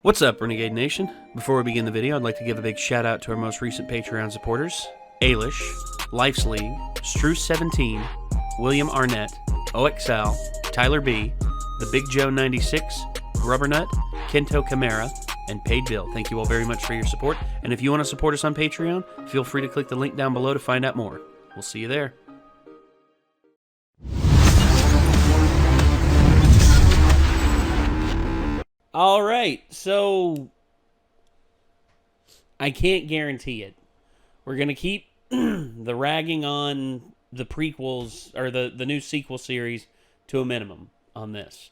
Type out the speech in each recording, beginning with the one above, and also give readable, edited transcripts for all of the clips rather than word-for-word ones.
What's up, Renegade Nation? Before we begin the video, I'd like to give a big shout out to our most recent Patreon supporters: Ailish, Life's League, Struce17, William Arnett, OXL, Tyler B, The Big Joe 96, Grubbernut, Kento Camara, and Paid Bill. Thank you all very much for your support, and if you want to support us on Patreon, feel free to click the link down below to find out more. We'll see you there. All right, so I can't guarantee it. We're going to keep the ragging on the prequels, or the new sequel series, to a minimum on this.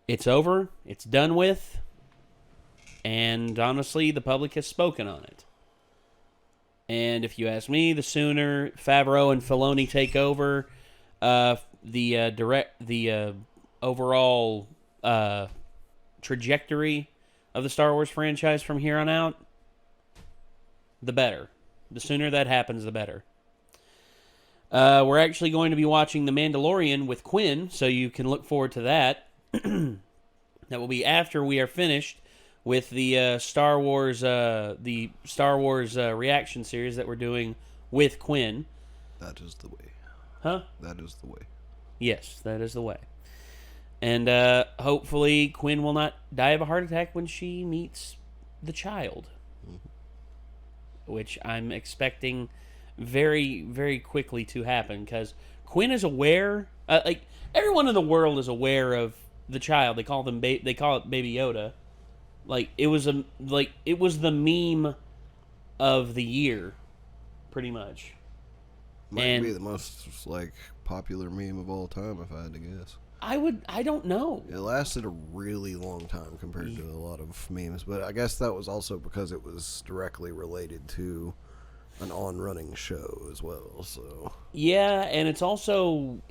It's over. It's done with. And honestly, the public has spoken on it. And if you ask me, the sooner Favreau and Filoni take over the overall trajectory of the Star Wars franchise from here on out, the better. The sooner that happens, the better. We're actually going to be watching The Mandalorian with Quinn, so you can look forward to that. That will be after we are finished with the Star Wars reaction series that we're doing with Quinn. That is the way. Huh? That is the way. Yes, that is the way. And hopefully Quinn will not die of a heart attack when she meets the child. Mm-hmm. Which I'm expecting very, very quickly to happen, because Quinn is aware, like everyone in the world is aware of the child. They call it Baby Yoda. It was the meme of the year, pretty much. Might be the most popular meme of all time, if I had to guess. I don't know. It lasted a really long time compared to a lot of memes, but I guess that was also because it was directly related to an on-running show as well. So yeah, and it's also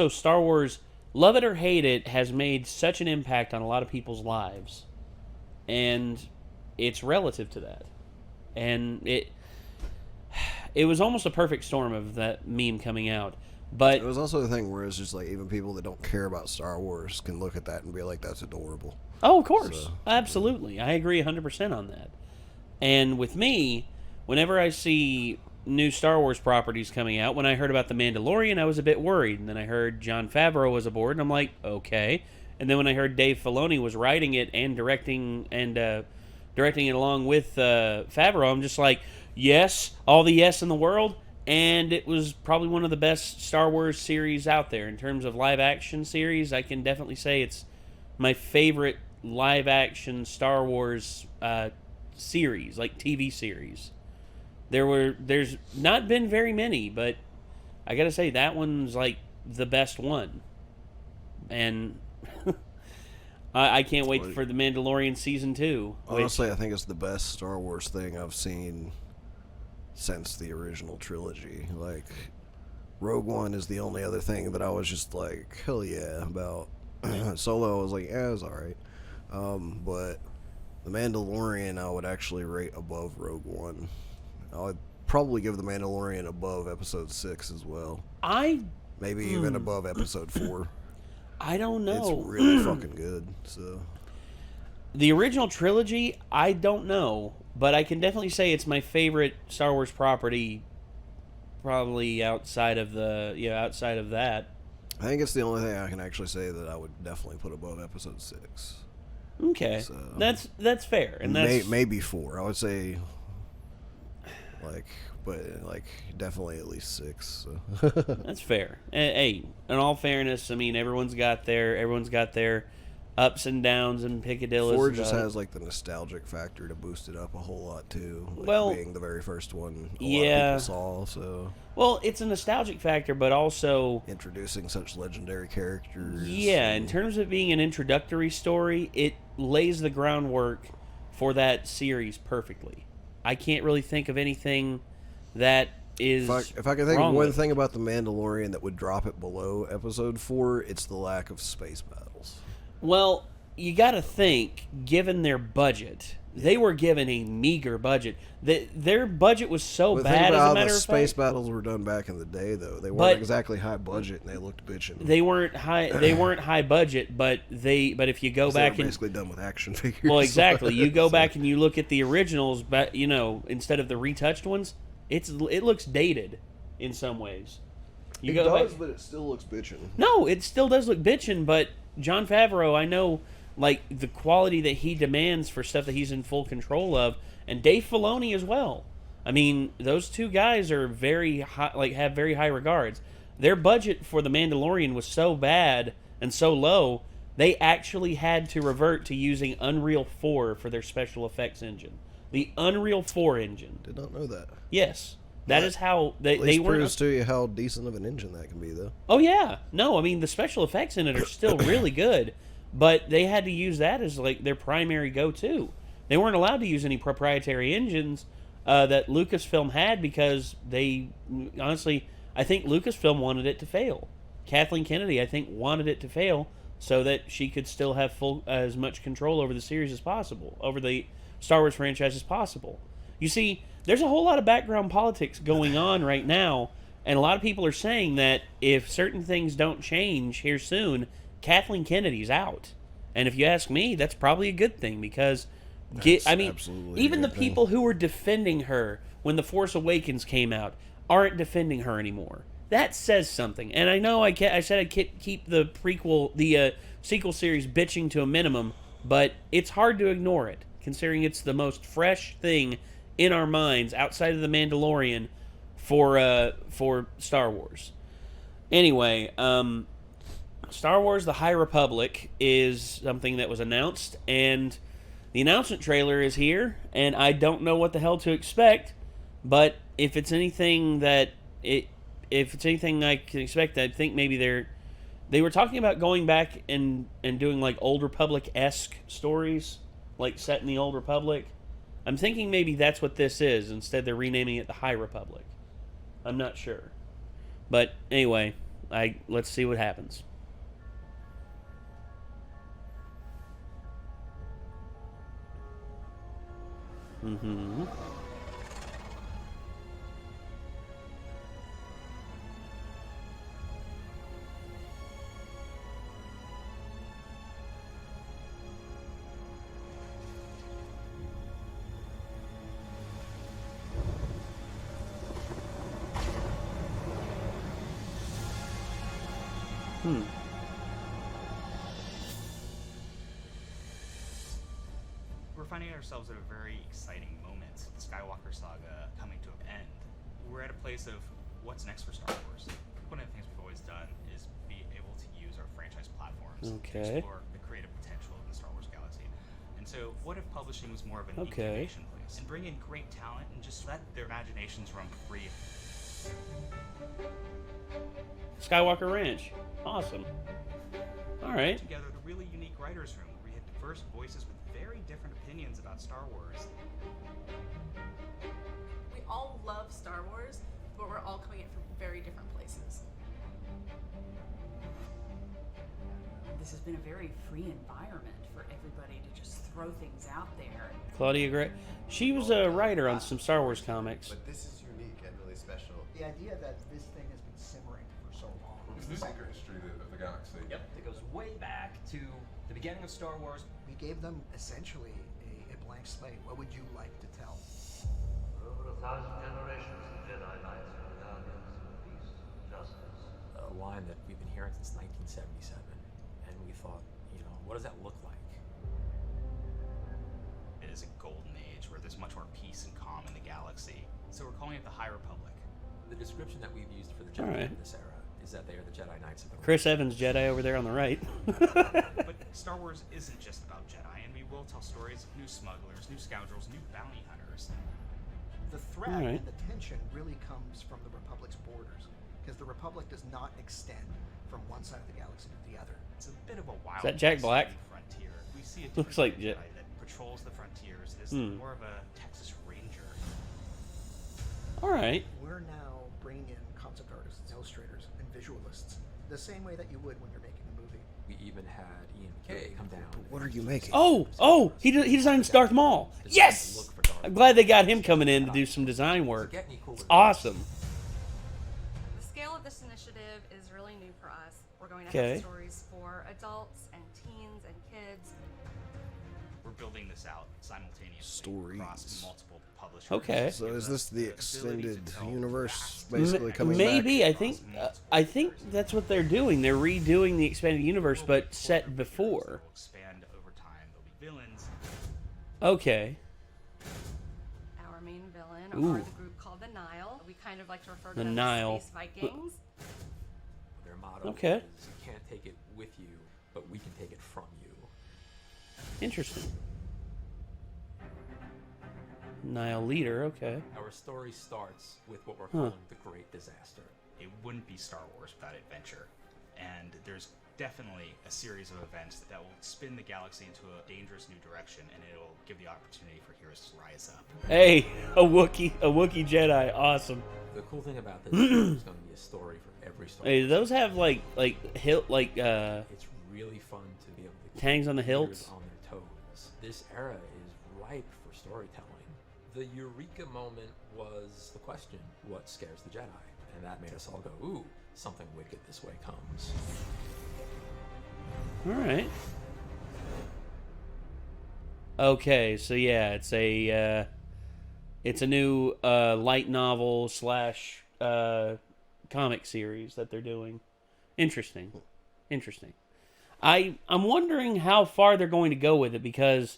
Star Wars, love it or hate it, has made such an impact on a lot of people's lives, and it's relative to that, and it was almost a perfect storm of that meme coming out. But it was also the thing where it's just even people that don't care about Star Wars can look at that and be like, that's adorable. Oh, of course. So, absolutely. I agree 100% on that. And with me, whenever I see new Star Wars properties coming out, when I heard about The Mandalorian, I was a bit worried. And then I heard Jon Favreau was aboard, and I'm like, okay. And then when I heard Dave Filoni was writing it and directing it along with Favreau, I'm just like, yes, all the yes in the world. And it was probably one of the best Star Wars series out there. In terms of live-action series, I can definitely say it's my favorite live-action Star Wars series, TV series. There's not been very many, but I gotta say, that one's the best one. And I can't wait for The Mandalorian Season 2. Honestly, I think it's the best Star Wars thing I've seen since the original trilogy. Rogue One is the only other thing that I was just hell yeah about. Solo, I was like, yeah, it was alright. But The Mandalorian I would actually rate above Rogue One. I would probably give The Mandalorian above Episode 6 as well. Maybe even above Episode 4. I don't know. It's really fucking good. So the original trilogy, I don't know, but I can definitely say it's my favorite Star Wars property, probably outside of that. I think it's the only thing I can actually say that I would definitely put above Episode 6. Okay, so that's fair, and that's maybe 4. I would say, definitely at least 6. So. That's fair. Hey, in all fairness, I mean, everyone's got their ups and downs and picadillos. 4 just has the nostalgic factor to boost it up a whole lot too. Being the very first one a lot of people saw. So it's a nostalgic factor, but also introducing such legendary characters. Yeah, in terms of being an introductory story, it lays the groundwork for that series perfectly. I can't really think of anything that is. If I could think of one thing about The Mandalorian that would drop it below Episode 4, it's the lack of space battles. Well, you got to think, given their budget, they were given a meager budget. Their budget was so But bad, think as about a how matter the of space fact. battles were done back in the day, though. They weren't But- exactly high budget, and they looked bitchin'. They weren't high. They weren't high budget, but if you go They were back and basically done with action figures. well, exactly, you go So- back and you look at the originals, but instead of the retouched ones, it looks dated in some ways. You It go does, back, but it still looks bitchin'. no, it still does look bitchin', but Jon Favreau, I know, like, the quality that he demands for stuff that he's in full control of, and Dave Filoni as well. I mean, those two guys are very high, like, have very high regards. Their budget for The Mandalorian was so bad and so low, they actually had to revert to using Unreal 4 for their special effects engine. The Unreal 4 engine. Did not know that. Yes. That is how At they least were. proves to you how decent of an engine that can be, though. Oh yeah, no, I mean the special effects in it are still really good, but they had to use that as like their primary go-to. They weren't allowed to use any proprietary engines that Lucasfilm had because they honestly, I think Lucasfilm wanted it to fail. Kathleen Kennedy, I think, wanted it to fail so that she could still have full as much control over the series as possible, over the Star Wars franchise as possible. You see, there's a whole lot of background politics going on right now, and a lot of people are saying that if certain things don't change here soon, Kathleen Kennedy's out. And if you ask me, that's probably a good thing because, absolutely even a the good thing. people who were defending her when The Force Awakens came out aren't defending her anymore. That says something. And I know I said I'd keep the sequel series bitching to a minimum, but it's hard to ignore it, considering it's the most fresh thing in our minds outside of The Mandalorian for Star Wars. Anyway, Star Wars The High Republic is something that was announced, and the announcement trailer is here, and I don't know what the hell to expect, but if it's anything I can expect, I think maybe they were talking about going back and doing like Old Republic-esque stories, like set in the Old Republic. I'm thinking maybe that's what this is. Instead, they're renaming it the High Republic. I'm not sure. But anyway, let's see what happens. Mm-hmm. We're finding ourselves at a very exciting moment. The Skywalker saga coming to an end. We're at a place of what's next for Star Wars. One of the things we've always done is be able to use our franchise platforms to explore the creative potential of the Star Wars galaxy. And so, what if publishing was more of an incubation place and bring in great talent and just let their imaginations run free? Skywalker Ranch. Awesome. All right. Together, the really unique writers' room where we had diverse voices with very different opinions about Star Wars. We all love Star Wars, but we're all coming at it from very different places. This has been a very free environment for everybody to just throw things out there. Claudia Gray. She was a writer on some Star Wars comics. But this is unique and really special. The idea that this thing has been simmering for so long. It's the secret history of the galaxy. Yep, it goes way back to the beginning of Star Wars. We gave them essentially a blank slate. What would you like to tell? For over 1,000 generations, the Jedi Knights were guardians of peace and justice. A line that we've been hearing since 1977, and we thought, what does that look like? It is a golden age where there's much more peace and calm in the galaxy. So we're calling it the High Republic. The description that we've used for the Jedi in this era is that they are the Jedi Knights of the Chris Evans Jedi over there on the right. But Star Wars isn't just about Jedi, and we will tell stories of new smugglers, new scoundrels, new bounty hunters. The threat and the tension really comes from the Republic's borders, because the Republic does not extend from one side of the galaxy to the other. It's a bit of a wild that Jack Black? frontier. We see a Looks like Jedi that patrols the frontiers as more of a Texas Ranger. All right. We're now bringing in concept artists, illustrators, and visualists, the same way that you would when you're making a movie. We even had Ian McKay come down. What are you making? Oh, he designs Darth Maul. Yes! I'm glad they got him coming in to do some design work. It's awesome. The scale of this initiative is really new for us. We're going to Okay. have stories for adults and teens and kids. We're building this out simultaneously Stories. across multiple publishers. Okay. So is this the ability extended to tell universe vast basically coming Maybe. back? I think that's what they're doing. They're redoing the expanded universe, but set before. Will expand over time. There'll be villains. Okay. Our main villain Ooh. are the group called the Nile. We kind of like to refer to The them Nile. as Space Vikings. Their motto Okay. is you can't take it with you, but we can take it from you. Interesting. Nile leader. Okay. Our story starts with what we're calling the Great Disaster. It wouldn't be Star Wars without adventure. And there's definitely a series of events that will spin the galaxy into a dangerous new direction, and it'll give the opportunity for heroes to rise up. Hey, a Wookiee Jedi. Awesome. The cool thing about this is there's going to be a story for every story. Hey, do those have like hilt It's really fun to be able to keep tangs on the readers hilts? on their toes. This era is ripe for storytelling. The eureka moment was the question, what scares the Jedi? And that made us all go, ooh, something wicked this way comes. All right. Okay, so yeah, it's a new light novel slash comic series that they're doing. Interesting. I'm wondering how far they're going to go with it, because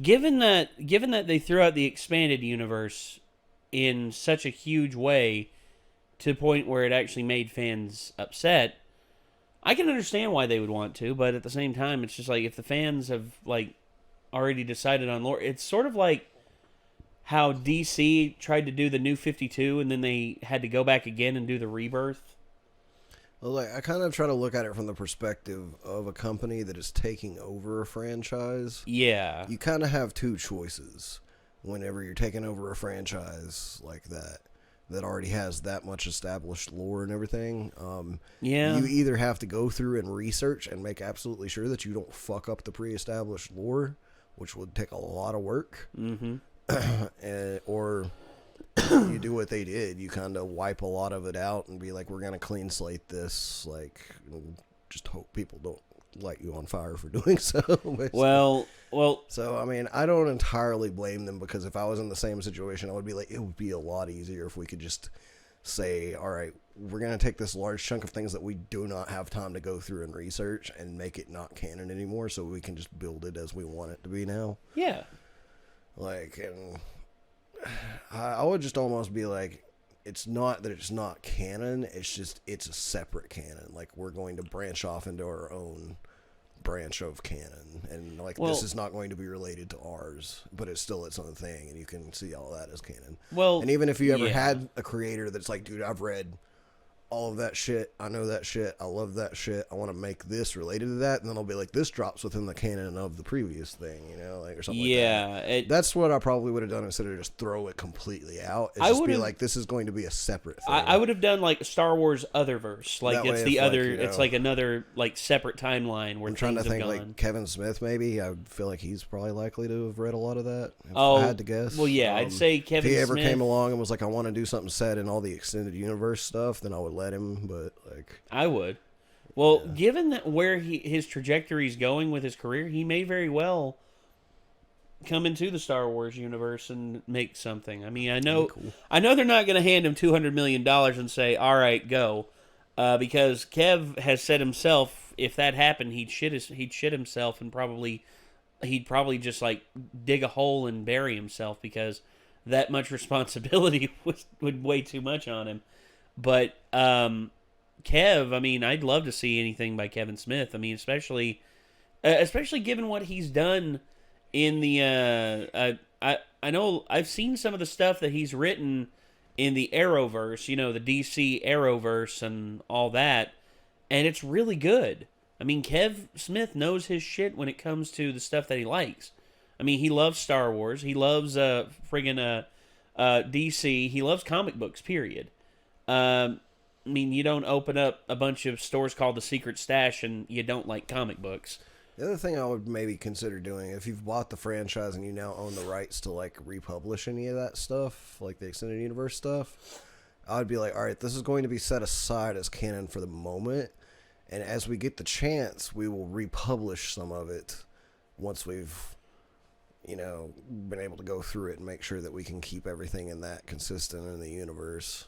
given that they threw out the expanded universe in such a huge way to the point where it actually made fans upset, I can understand why they would want to, but at the same time, it's just like if the fans have like already decided on lore, it's sort of like how DC tried to do the New 52 and then they had to go back again and do the Rebirth. Well, like, I kind of try to look at it from the perspective of a company that is taking over a franchise. Yeah. You kind of have two choices whenever you're taking over a franchise like that already has that much established lore and everything. Yeah. You either have to go through and research and make absolutely sure that you don't fuck up the pre-established lore, which would take a lot of work. Mm-hmm. Or you do what they did. You kind of wipe a lot of it out and be like, we're going to clean slate this, like, and just hope people don't light you on fire for doing so. Basically. Well. So, I mean, I don't entirely blame them, because if I was in the same situation, I would be like, it would be a lot easier if we could just say, all right, we're going to take this large chunk of things that we do not have time to go through and research and make it not canon anymore, so we can just build it as we want it to be now. Yeah. Like, and I would just almost be like, it's not that it's not canon, it's just it's a separate canon. Like, we're going to branch off into our own branch of canon, and like, this is not going to be related to ours, but it's still its own thing, and you can see all that as canon. Well, and even if you ever had a creator that's like, dude, I've read all of that shit, I know that shit, I love that shit, I want to make this related to that, and then I'll be like, this drops within the canon of the previous thing, you know, like, or something like that. That's what I probably would have done instead of just throw it completely out. It's just be like, this is going to be a separate thing. I would have done like Star Wars Otherverse, like That it's way the it's other, like, you know, it's like another like separate timeline where I'm trying to things think have gone. like Kevin Smith, maybe. I feel like he's probably likely to have read a lot of that. If Oh, I had to guess. well, yeah, I'd say Kevin If he ever Smith came along and was like, I want to do something set in all the extended universe stuff, then I would let him. But like, I would. Well, given that where his trajectory is going with his career, he may very well come into the Star Wars universe and make something. I mean, I know they're not going to hand him $200 million and say, "All right, go," because Kev has said himself, if that happened, he'd shit himself, and he'd probably just like dig a hole and bury himself, because that much responsibility would weigh too much on him. But Kev, I mean, I'd love to see anything by Kevin Smith. I mean, especially given what he's done in the I know I've seen some of the stuff that he's written in the Arrowverse, you know, the DC Arrowverse and all that, and it's really good. I mean, Kev Smith knows his shit when it comes to the stuff that he likes. I mean, he loves Star Wars. He loves DC. He loves comic books, period. mean, you don't open up a bunch of stores called the Secret Stash and you don't like comic books. The other thing I would maybe consider doing, if you've bought the franchise and you now own the rights to like republish any of that stuff, like the extended universe stuff, I would be like, all right, this is going to be set aside as canon for the moment, and as we get the chance, we will republish some of it once we've, been able to go through it and make sure that we can keep everything in that consistent in the universe.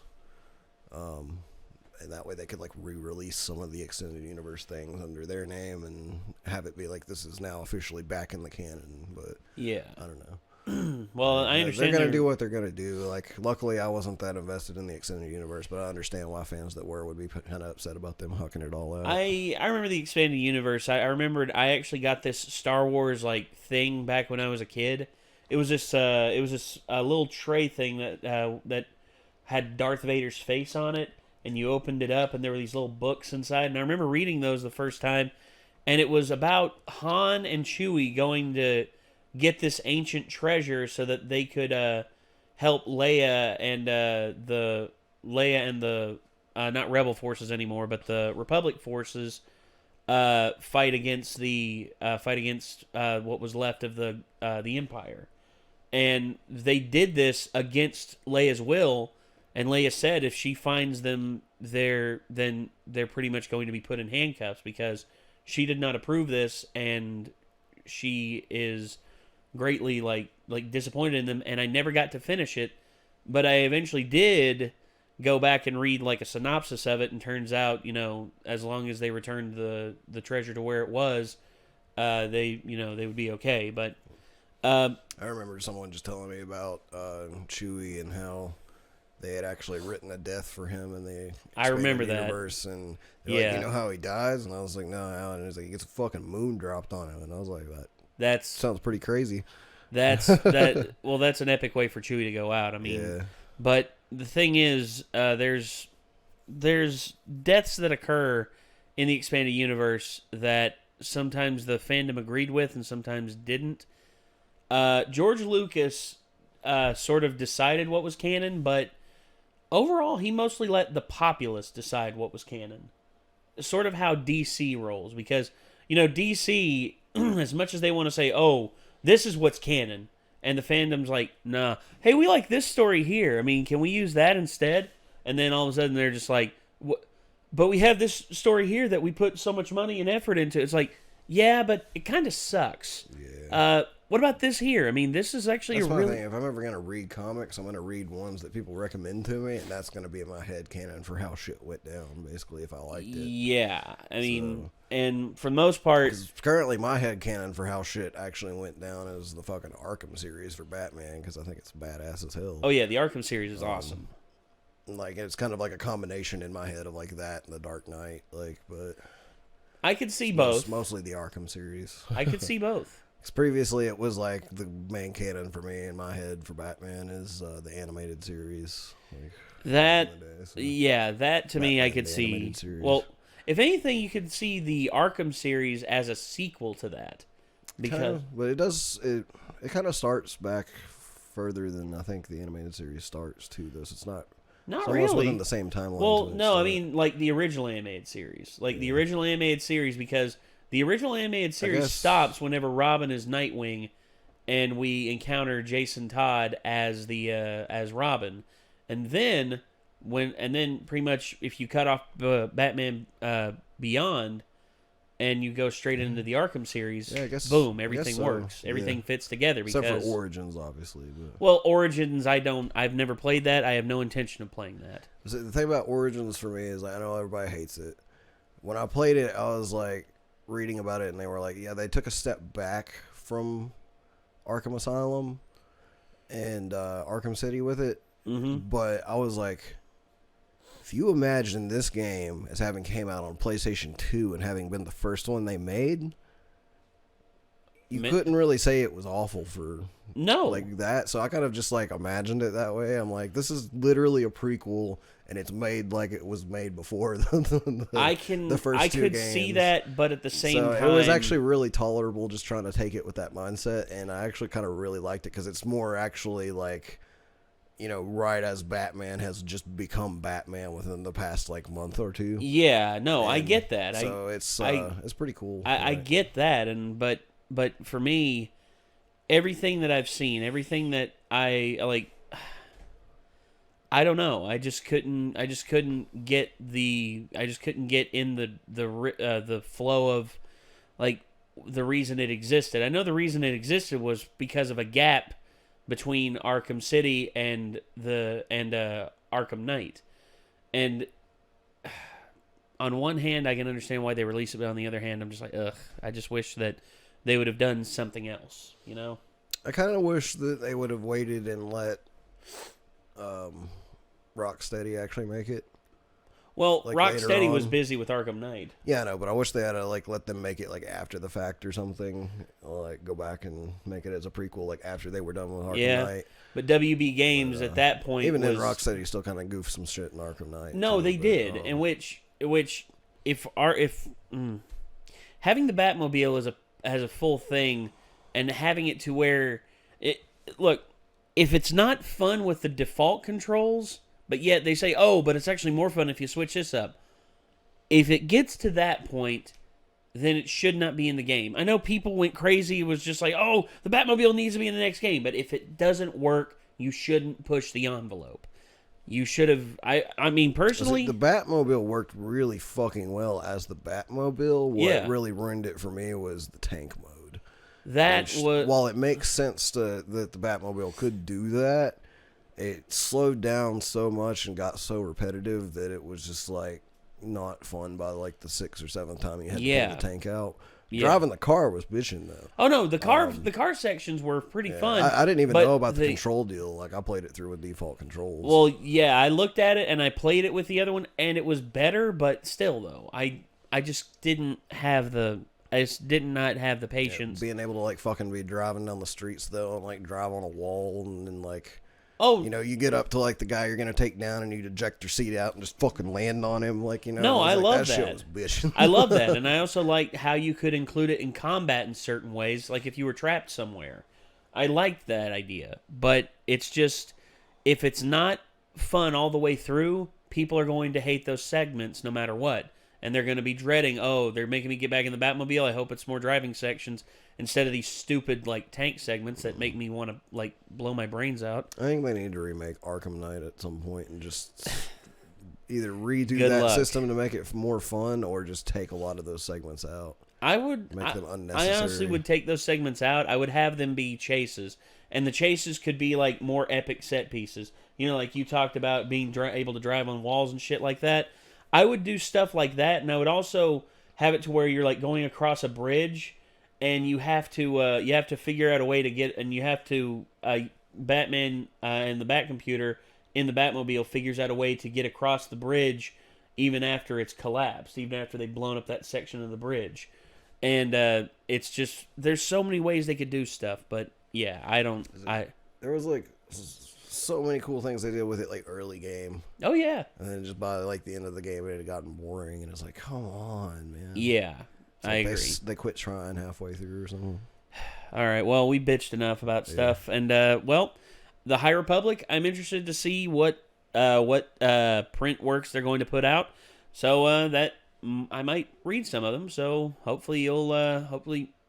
And that way they could like re-release some of the extended universe things under their name and have it be like, this is now officially back in the canon. But yeah, I don't know. Well, I understand they're going to do what they're going to do. Like, luckily I wasn't that invested in the extended universe, but I understand why fans that were would be kind of upset about them hucking it all out. I remember the expanded universe. I remembered I actually got this Star Wars like thing back when I was a kid. It was this little tray thing that had Darth Vader's face on it, and you opened it up, and there were these little books inside. And I remember reading those the first time, and it was about Han and Chewie going to get this ancient treasure so that they could help Leia and the not Rebel forces anymore, but the Republic forces fight against what was left of the Empire. And they did this against Leia's will. And Leia said if she finds them there, then they're pretty much going to be put in handcuffs because she did not approve this, and she is greatly like disappointed in them. And I never got to finish it, but I eventually did go back and read like a synopsis of it, and turns out, as long as they returned the treasure to where it was, they would be okay. But I remember someone just telling me about Chewie and how they had actually written a death for him in the expanded universe, and they're like, you know how he dies? And I was like, no, how? And he was like, he gets a fucking moon dropped on him, and I was like, that sounds pretty crazy. That's an epic way for Chewie to go out. I mean, yeah. But the thing is, there's deaths that occur in the expanded universe that sometimes the fandom agreed with and sometimes didn't. George Lucas sort of decided what was canon, but overall he mostly let the populace decide what was canon. Sort of how DC rolls, because DC, as much as they want to say, oh, this is what's canon, and the fandom's like, nah, hey, we like this story here. I mean, can we use that instead? And then all of a sudden they're just like, but we have this story here that we put so much money and effort into. It's like, yeah, but it kind of sucks. Yeah. What about this here? I mean, this is actually that's a really... thing. If I'm ever going to read comics, I'm going to read ones that people recommend to me, and that's going to be in my head canon for how shit went down, basically, if I liked it. Yeah. I mean, and for the most part... Currently, my head canon for how shit actually went down is the fucking Arkham series for Batman, because I think it's badass as hell. Oh, yeah, the Arkham series is awesome. Like, it's kind of like a combination in my head of, like, that and the Dark Knight, like, but... I could see both. Mostly the Arkham series. I could see both. Because previously it was like the main canon for me in my head for Batman is the animated series. Like, that so that to me I could see. Series. Well, if anything, you could see the Arkham series as a sequel to that, because but it kind of starts back further than I think the animated series starts too. Though so it's not really really within the same timeline. Well, no, I mean like the original animated series, the original animated series, because the original animated series stops whenever Robin is Nightwing, and we encounter Jason Todd as as Robin, and then pretty much if you cut off Batman Beyond, and you go straight into the Arkham series, boom, everything works, everything fits together. Except for Origins, obviously. But. Well, Origins, I've never played that. I have no intention of playing that. So the thing about Origins for me is I know everybody hates it. When I played it, I was like reading about it, and they were like, yeah, they took a step back from Arkham Asylum and Arkham City with it. Mm-hmm. But I was like, if you imagine this game as having came out on PlayStation 2 and having been the first one they made, you couldn't really say it was awful for like that. So I kind of just like imagined it that way. I'm like, this is literally a prequel, and it's made like it was made before the first two games. See that, but at the same time, it was actually really tolerable just trying to take it with that mindset, and I actually kind of really liked it because it's more actually like right as Batman has just become Batman within the past like month or two. Yeah, no, I get that. So it's pretty cool. I get that, but for me, everything that I've seen, everything that I like, I don't know. I just couldn't get in the flow of like the reason it existed. I know the reason it existed was because of a gap between Arkham City and Arkham Knight. And on one hand, I can understand why they release it, but on the other hand, I'm just like, ugh. I just wish that they would have done something else, I kind of wish that they would have waited and let Rocksteady actually make it. Well, like Rocksteady was busy with Arkham Knight. Yeah, I know, but I wish they had to like let them make it like after the fact or something, or like go back and make it as a prequel like after they were done with Arkham Knight. But WB Games at that point, even then, Rocksteady still kind of goofed some shit in Arkham Knight. No, they did, in which if having the Batmobile as a full thing and having it to where if it's not fun with the default controls. But yet they say, but it's actually more fun if you switch this up. If it gets to that point, then it should not be in the game. I know people went crazy. It was just like, the Batmobile needs to be in the next game. But if it doesn't work, you shouldn't push the envelope. You should have... I mean, personally... The Batmobile worked really fucking well as the Batmobile. What really ruined it for me was the tank mode. While it makes sense that the Batmobile could do that, it slowed down so much and got so repetitive that it was just like not fun by like the 6th or 7th time you had to pull the tank out. Driving the car was bitching though. Oh no, the car sections were pretty fun. I didn't even know about the control deal. Like I played it through with default controls. Well, yeah, I looked at it and I played it with the other one and it was better, but still though, I just didn't have the did not have the patience. Being able to like fucking be driving down the streets though and like drive on a wall and then like you get up to like the guy you're gonna take down and you eject your seat out and just fucking land on him, No, I love that. Shit was bitching. I love that, and I also like how you could include it in combat in certain ways, like if you were trapped somewhere. I liked that idea, but it's just if it's not fun all the way through, people are going to hate those segments no matter what, and they're going to be dreading. They're making me get back in the Batmobile. I hope it's more driving sections. Instead of these stupid like tank segments that make me want to like blow my brains out. I think they need to remake Arkham Knight at some point and just either redo that system to make it more fun or just take a lot of those segments out. I would make them unnecessary. I honestly would take those segments out. I would have them be chases, and the chases could be like more epic set pieces. Like you talked about being able to drive on walls and shit like that. I would do stuff like that, and I would also have it to where you're like going across a bridge. And you have to figure out a way to get, and you have to Batman and the Batcomputer in the Batmobile figures out a way to get across the bridge, even after it's collapsed, even after they've blown up that section of the bridge, and it's just there's so many ways they could do stuff, but yeah, there was like so many cool things they did with it like early game. Oh yeah, and then just by like the end of the game it had gotten boring, and it's like come on, man. Yeah. So I agree. They quit trying halfway through or something. All right. Well, we bitched enough about stuff, and the High Republic. I'm interested to see what print works they're going to put out. So that I might read some of them. So hopefully y'all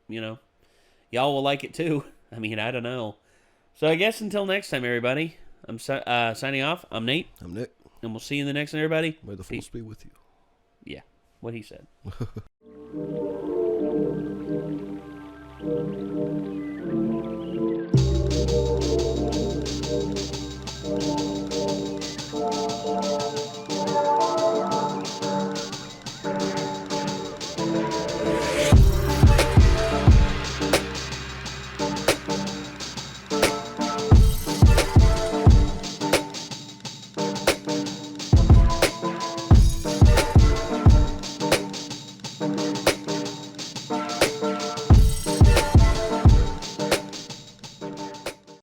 will like it too. I mean, I don't know. So I guess until next time, everybody. I'm signing off. I'm Nate. I'm Nick. And we'll see you in the next one, everybody. May the force be with you. Yeah. What he said.